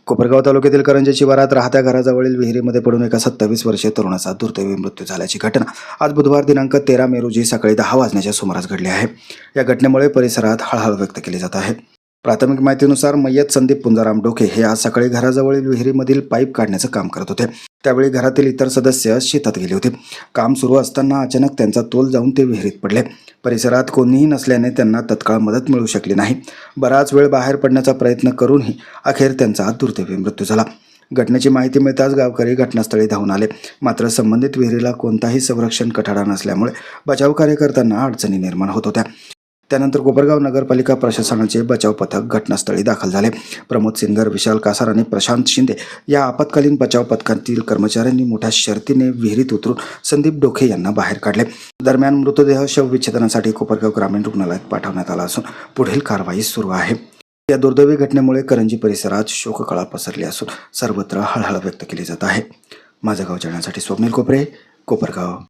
कोपरगाव तालुक्यातील करंजे शिवारात राहत्या घराजवळील विहिरीमध्ये पडून एका 27 वर्षीय तरुणाचा दुर्दैवी मृत्यू झाल्याची घटना आज बुधवार दिनांक 13 मे रोजी सकाळी 10 वाजण्याच्या सुमारास घडली आहे. या घटनेमुळे परिसरात हळहळ व्यक्त केली जात आहे. प्राथमिक माहितीनुसार मय्यत संदीप पुंजाराम डोके हे आज सकाळी घराजवळील विहिरीमधील पाईप काढण्याचं काम करत होते. त्यावेळी घरातील इतर सदस्य शेतात गेले होते. काम सुरू असताना अचानक त्यांचा तोल जाऊन ते विहिरीत पडले. परिसरात कोणीही नसल्याने त्यांना तत्काळ मदत मिळू शकली नाही. बराच वेळ बाहेर पडण्याचा प्रयत्न करूनही अखेर त्यांचा दुर्दैवी मृत्यू झाला. घटनेची माहिती मिळताच गावकरी घटनास्थळी धावून आले. मात्र संबंधित विहिरीला कोणताही संरक्षण कठाडा नसल्यामुळे बचाव कार्यकर्त्यांना अडचणी निर्माण होत होत्या. त्यानंतर कोपरगाव नगरपालिका प्रशासनाचे बचाव पथक घटनास्थळी दाखल झाले. प्रमोद सिंगर, विशाल कासार आणि प्रशांत शिंदे या आपत्कालीन बचाव पथकातील कर्मचाऱ्यांनी मोठ्या शर्तीने विहिरीत उतरून संदीप डोके यांना बाहेर काढले. दरम्यान मृतदेह शवविच्छेदनासाठी कोपरगाव ग्रामीण रुग्णालयात पाठवण्यात आला असून पुढील कारवाई सुरू आहे. या दुर्दैवी घटनेमुळे करंजी परिसरात शोककळा पसरली असून सर्वत्र हळहळ व्यक्त केली जात आहे. माझं गाव जाण्यासाठी स्वप्नील कोपरे, कोपरगाव.